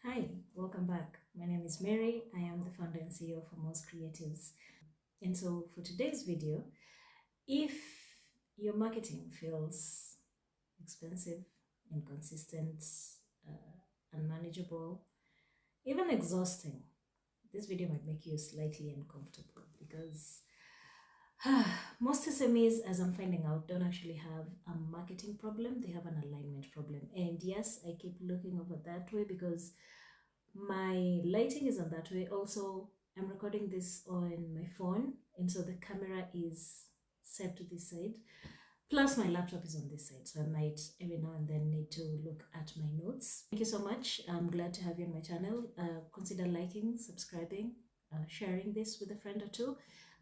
Hi, welcome back. My name is Mary. I am the founder and CEO for Most Creatives. And so for today's video, if your marketing feels expensive, inconsistent, unmanageable, even exhausting, this video might make you slightly uncomfortable because most SMEs, as I'm finding out, don't actually have a marketing problem. They have an alignment problem. And yes, I keep looking over that way because my lighting is on that way. Also, I'm recording this on my phone, and so the camera is set to this side. Plus, my laptop is on this side, so I might every now and then need to look at my notes. Thank you so much. I'm glad to have you on my channel. Consider liking, subscribing, sharing this with a friend or two.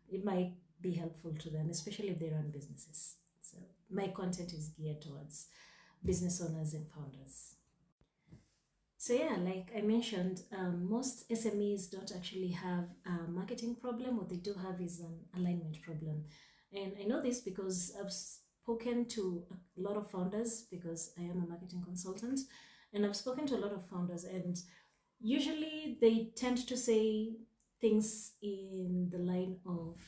It might be helpful to them, especially if they run businesses. So my content is geared towards business owners and founders. So yeah, like I mentioned, most SMEs don't actually have a marketing problem. What they do have is an alignment problem. And I know this because I've spoken to a lot of founders because I am a marketing consultant, and I've spoken to a lot of founders, and usually they tend to say things in the line of,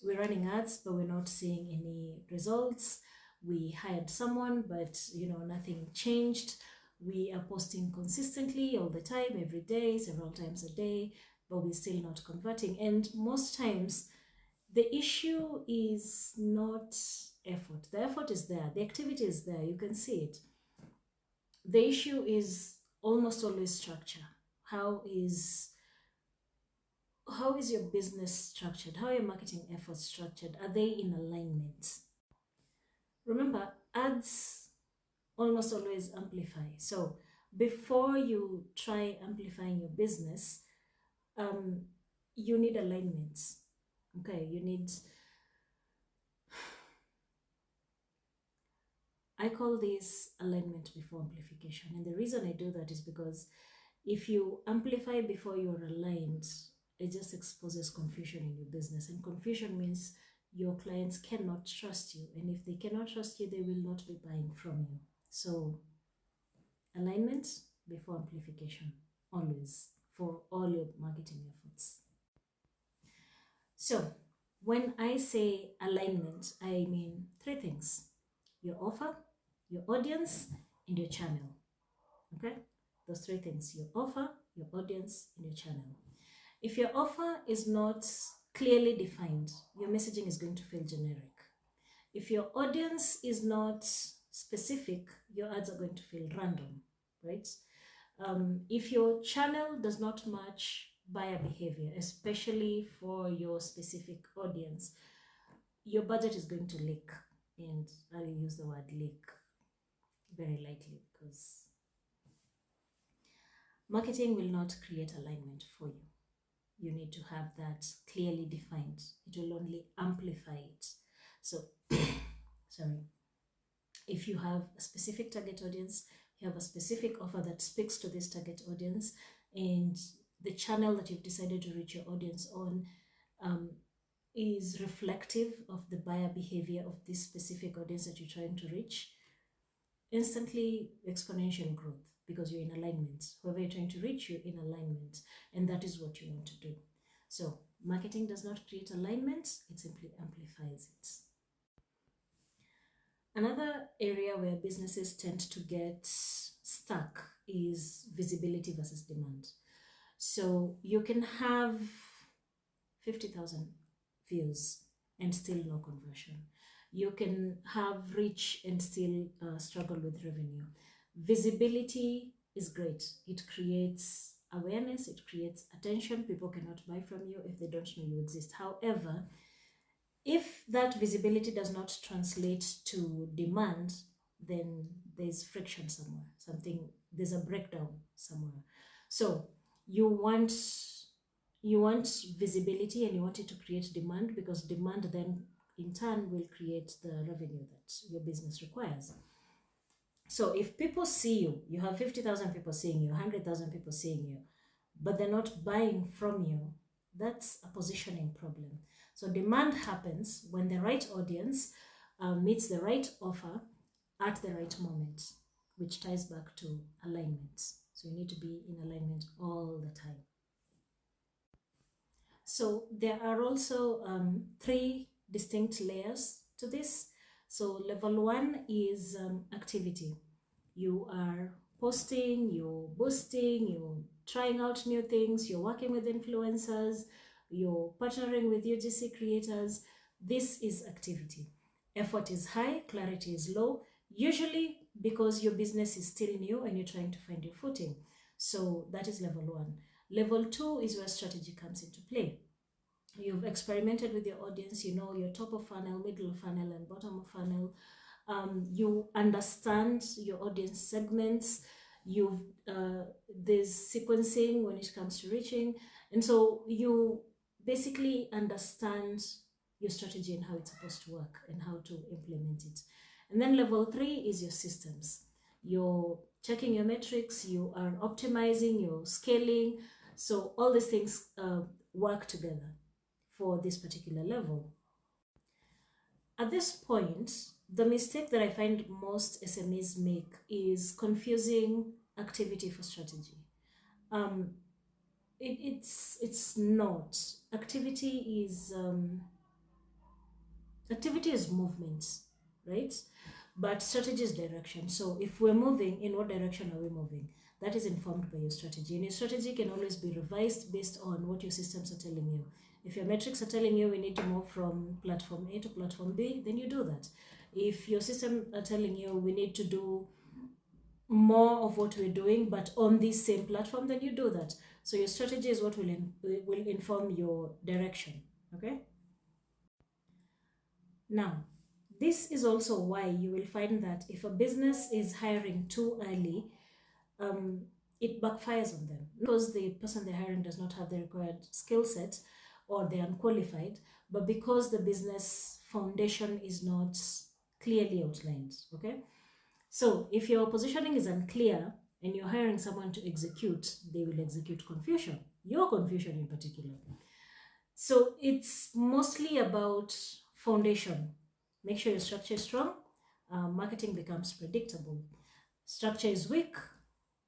we're running ads, but we're not seeing any results. We hired someone, but nothing changed. We are posting consistently all the time, every day, several times a day, but we're still not converting. And most times the issue is not effort. The effort is there, the activity is there, you can see it. The issue is almost always structure. How is your business structured? How are your marketing efforts structured? Are they in alignment? Remember, ads almost always amplify. So before you try amplifying your business, you need alignment. Okay, I call this alignment before amplification. And the reason I do that is because if you amplify before you're aligned, it just exposes confusion in your business. And confusion means your clients cannot trust you. And if they cannot trust you, they will not be buying from you. So alignment before amplification, always, for all your marketing efforts. So when I say alignment, I mean three things: your offer, your audience, and your channel. Okay, those three things: your offer, your audience, and your channel. If your offer is not clearly defined, your messaging is going to feel generic. If your audience is not specific, your ads are going to feel random, right? If your channel does not match buyer behavior, especially for your specific audience, your budget is going to leak. And I use the word leak very lightly because marketing will not create alignment for you. You need to have that clearly defined. It will only amplify it. So, sorry. If you have a specific target audience, you have a specific offer that speaks to this target audience, and the channel that you've decided to reach your audience on is reflective of the buyer behavior of this specific audience that you're trying to reach, instantly exponential growth because you're in alignment. Whoever you're trying to reach, you're in alignment, and that is what you want to do. So marketing does not create alignment, it simply amplifies it. Another area where businesses tend to get stuck is visibility versus demand. So you can have 50,000 views and still no conversion. You can have reach and still struggle with revenue. Visibility is great. It creates awareness, it creates attention. People cannot buy from you if they don't know you exist. However, if that visibility does not translate to demand, then there's friction somewhere. There's a breakdown somewhere. So you want visibility and you want it to create demand, because demand then in turn will create the revenue that your business requires. So if people see you, you have 50,000 people seeing you, 100,000 people seeing you, but they're not buying from you, that's a positioning problem. So demand happens when the right audience meets the right offer at the right moment, which ties back to alignment. So you need to be in alignment all the time. So there are also three distinct layers to this. So level one is activity. You are posting, you're boosting, you're trying out new things, you're working with influencers, you're partnering with UGC creators. This is activity. Effort is high, clarity is low, usually because your business is still new and you're trying to find your footing. So that is level one. Level two is where strategy comes into play. You've experimented with your audience, you know your top of funnel, middle of funnel, and bottom of funnel. You understand your audience segments. There's sequencing when it comes to reaching, and so you basically understand your strategy and how it's supposed to work and how to implement it. And then level three is your systems. You're checking your metrics, you are optimizing, you're scaling. So all these things work together for this particular level. At this point, the mistake that I find most SMEs make is confusing activity for strategy. It's not. Activity is movement, right? But strategy is direction. So if we're moving, in what direction are we moving? That is informed by your strategy. And your strategy can always be revised based on what your systems are telling you. If your metrics are telling you we need to move from platform A to platform B, then you do that. If your system are telling you we need to do more of what we're doing but on this same platform, then you do that. So your strategy is what will inform your direction. Okay. Now, this is also why you will find that if a business is hiring too early, it backfires on them because the person they're hiring does not have the required skill set or they're unqualified, but because the business foundation is not clearly outlined. Okay, so if your positioning is unclear and you're hiring someone to execute, they will execute confusion, your confusion in particular. So it's mostly about foundation. Make sure your structure is strong, marketing becomes predictable. Structure is weak,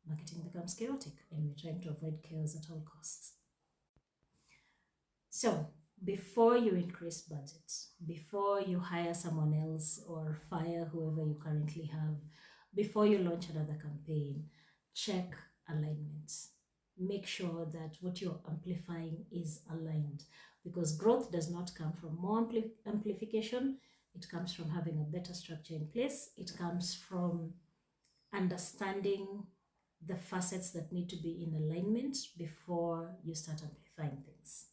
marketing becomes chaotic, and we're trying to avoid chaos at all costs. So before you increase budgets, before you hire someone else or fire whoever you currently have, before you launch another campaign, check alignments. Make sure that what you're amplifying is aligned, because growth does not come from more amplification. It comes from having a better structure in place. It comes from understanding the facets that need to be in alignment before you start amplifying things.